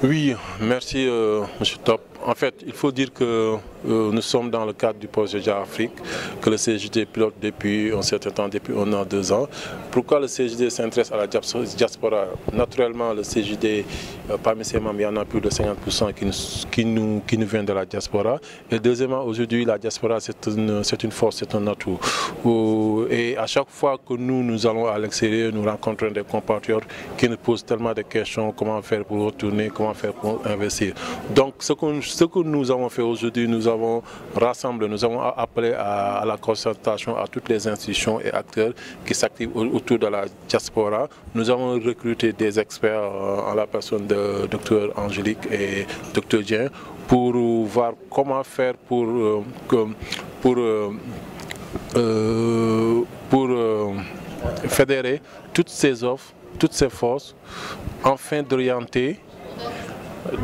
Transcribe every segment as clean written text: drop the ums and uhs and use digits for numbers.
Oui, merci M. Top. En fait, il faut dire que nous sommes dans le cadre du projet JAR Afrique, que le CJD pilote depuis un certain temps, depuis 1 an, 2 ans. Pourquoi le CJD s'intéresse à la diaspora? Naturellement, le CJD, parmi ses membres, il y en a plus de 50% qui nous viennent de la diaspora. Et deuxièmement, aujourd'hui, la diaspora, c'est une force, c'est un atout. Et à chaque fois que nous allons à l'extérieur, nous rencontrons des compatriotes qui nous posent tellement de questions, comment faire pour retourner, comment faire pour investir. Donc, ce que nous avons fait aujourd'hui, nous avons rassemblé, nous avons appelé à la concertation à toutes les institutions et acteurs qui s'activent autour de la diaspora. Nous avons recruté des experts en la personne de Dr Angélique et Dr Dien pour voir comment faire pour fédérer toutes ces offres, toutes ces forces, afin d'orienter,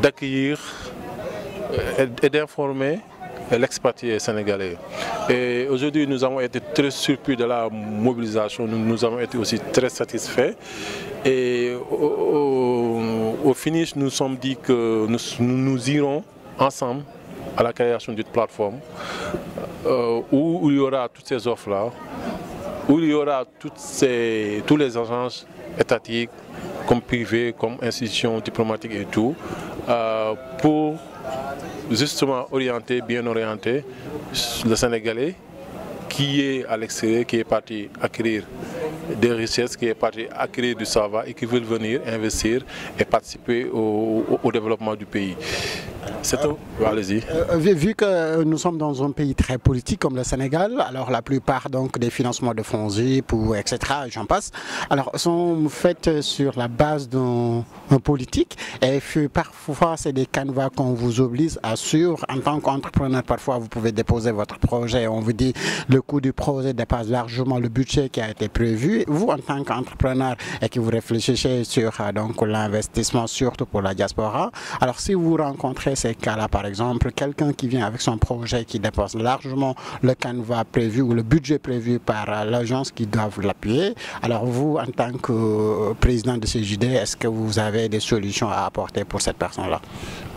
d'accueillir et d'informer l'expatrié sénégalais. Et aujourd'hui, nous avons été très surpris de la mobilisation, nous avons été aussi très satisfaits. Et au finish, nous nous sommes dit que nous irons ensemble à la création d'une plateforme où il y aura toutes ces offres-là, où il y aura tous les agences étatiques, comme privées, comme institutions diplomatiques et tout, pour justement bien orienter le Sénégalais qui est à l'extérieur, qui est parti acquérir des richesses, qui est parti acquérir du savoir et qui veut venir investir et participer au développement du pays. C'est tout. Allez-y. Vu que nous sommes dans un pays très politique comme le Sénégal, alors la plupart donc des financements de fonds ZIP ou etc. j'en passe, alors sont faits sur la base d'un politique et parfois c'est des canevas qu'on vous oblige à suivre en tant qu'entrepreneur. Parfois vous pouvez déposer votre projet, on vous dit le coût du projet dépasse largement le budget qui a été prévu. Vous en tant qu'entrepreneur et que vous réfléchissez sur donc l'investissement surtout pour la diaspora, alors si vous rencontrez ces cas-là, par exemple, quelqu'un qui vient avec son projet qui dépasse largement le canevas prévu ou le budget prévu par l'agence qui doit l'appuyer, alors vous, en tant que président de CJD, est-ce que vous avez des solutions à apporter pour cette personne-là?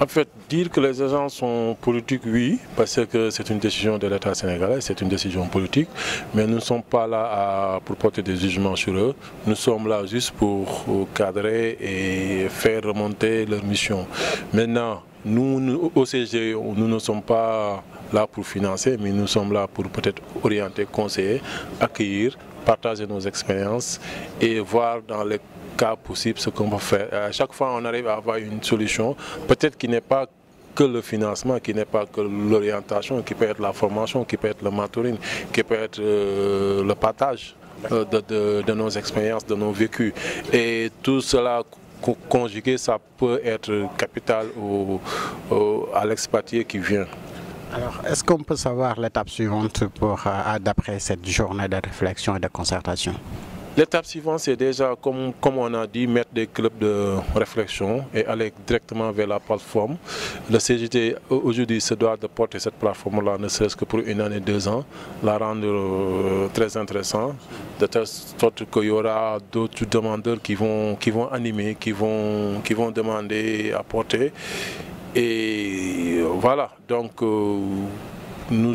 En fait, dire que les agences sont politiques, oui, parce que c'est une décision de l'État sénégalais, c'est une décision politique, mais nous ne sommes pas là pour porter des jugements sur eux, nous sommes là juste pour cadrer et faire remonter leur mission. Maintenant, nous, au CG, nous ne sommes pas là pour financer, mais nous sommes là pour peut-être orienter, conseiller, accueillir, partager nos expériences et voir dans les cas possibles ce qu'on va faire. À chaque fois, on arrive à avoir une solution, peut-être qui n'est pas que le financement, qui n'est pas que l'orientation, qui peut être la formation, qui peut être le mentoring, qui peut être le partage de nos expériences, de nos vécus. Et tout cela conjugué, ça peut être capital à l'expatrié qui vient. Alors, est-ce qu'on peut savoir l'étape suivante d'après cette journée de réflexion et de concertation? L'étape suivante, c'est déjà, comme on a dit, mettre des clubs de réflexion et aller directement vers la plateforme. Le CJD, aujourd'hui, se doit de porter cette plateforme-là, ne serait-ce que pour 1 année, 2 ans, la rendre très intéressante, de telle sorte qu'il y aura d'autres demandeurs qui vont animer, qui vont demander, apporter. Et voilà, donc nous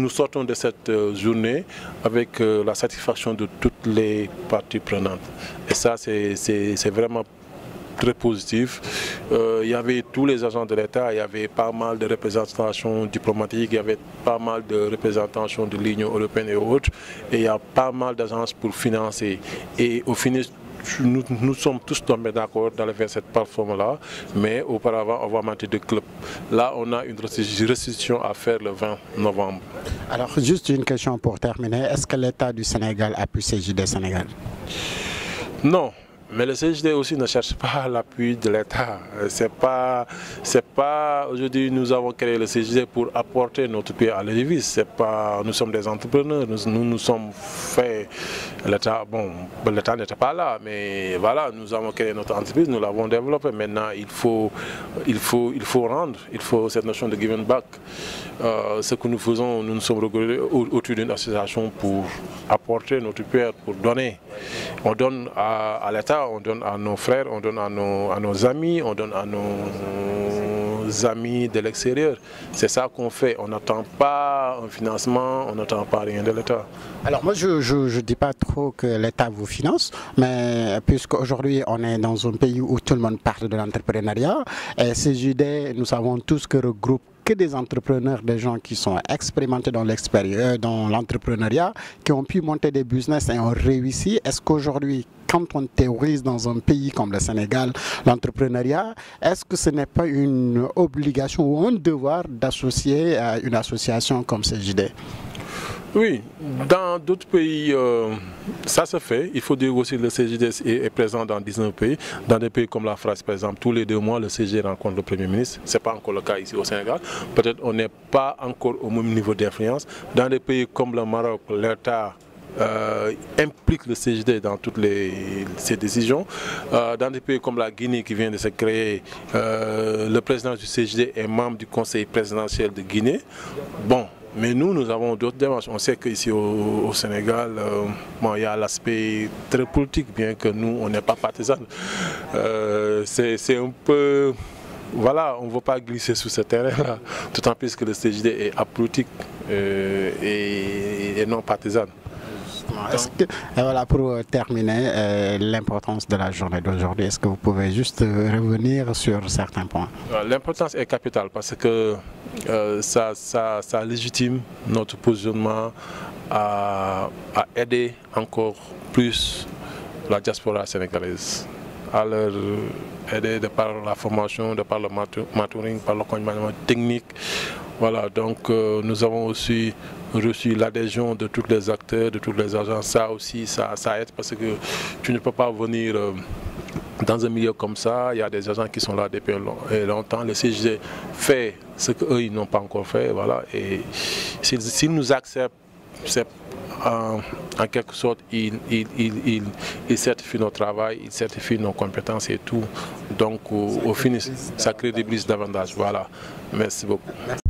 sortons de cette journée avec la satisfaction de toutes les parties prenantes. Et ça, c'est vraiment très positif. Il y avait tous les agents de l'État, il y avait pas mal de représentations diplomatiques, il y avait pas mal de représentations de l'Union européenne et autres. Et il y a pas mal d'agences pour financer. Et au final, nous sommes tous tombés d'accord d'aller vers cette plateforme-là, mais auparavant, on va monter de clubs. Là, on a une restitution à faire le 20 novembre. Alors, juste une question pour terminer. Est-ce que l'État du Sénégal appuie CJD Sénégal? Non. Mais le CJD aussi ne cherche pas l'appui de l'État. C'est pas aujourd'hui nous avons créé le CJD pour apporter notre pays à l'édifice. Nous sommes des entrepreneurs, nous sommes faits. L'État, bon, l'État n'était pas là, mais voilà, nous avons créé notre entreprise, nous l'avons développée. Maintenant, il faut rendre, il faut cette notion de give and back. Ce que nous faisons, nous nous sommes regroupés autour d'une association pour apporter notre pierre, pour donner. On donne à l'État. ça, on donne à nos frères, on donne à nos amis, on donne à nos amis de l'extérieur. C'est ça qu'on fait. On n'attend pas un financement, on n'attend pas rien de l'État. Alors moi, je ne dis pas trop que l'État vous finance, mais puisqu'aujourd'hui on est dans un pays où tout le monde parle de l'entrepreneuriat, et CJD, nous savons tous que regroupe que des entrepreneurs, des gens qui sont expérimentés dans l'entrepreneuriat, qui ont pu monter des business et ont réussi. Est-ce qu'aujourd'hui, quand on théorise dans un pays comme le Sénégal, l'entrepreneuriat, est-ce que ce n'est pas une obligation ou un devoir d'associer à une association comme CJD? Oui, dans d'autres pays, ça se fait. Il faut dire aussi que le CJD est présent dans 19 pays. Dans des pays comme la France, par exemple, tous les 2 mois, le CJD rencontre le Premier ministre. Ce n'est pas encore le cas ici au Sénégal. Peut-être on n'est pas encore au même niveau d'influence. Dans des pays comme le Maroc, l'État implique le CJD dans toutes ces décisions. Dans des pays comme la Guinée qui vient de se créer, le président du CJD est membre du conseil présidentiel de Guinée. Bon. Mais nous avons d'autres démarches. On sait qu'ici au Sénégal, il y a l'aspect très politique, bien que nous, on n'est pas partisans. C'est un peu... Voilà, on ne veut pas glisser sur ce terrain-là, d'autant plus que le CJD est apolitique et non partisan. Voilà, pour terminer, l'importance de la journée d'aujourd'hui, est-ce que vous pouvez juste revenir sur certains points? L'importance est capitale parce que ça légitime notre positionnement à aider encore plus la diaspora sénégalaise, à leur aider de par la formation, de par le mentoring, par l'accompagnement technique. Voilà, donc nous avons aussi reçu l'adhésion de tous les acteurs, de tous les agents. Ça aussi, ça aide parce que tu ne peux pas venir dans un milieu comme ça. Il y a des agents qui sont là depuis longtemps. Le CJD fait ce qu'eux, ils n'ont pas encore fait. Voilà. Et s'ils nous acceptent, en quelque sorte, ils certifient notre travail, ils certifient nos compétences et tout. Donc, au finish, ça crédibilise davantage. Voilà. Merci beaucoup. Merci.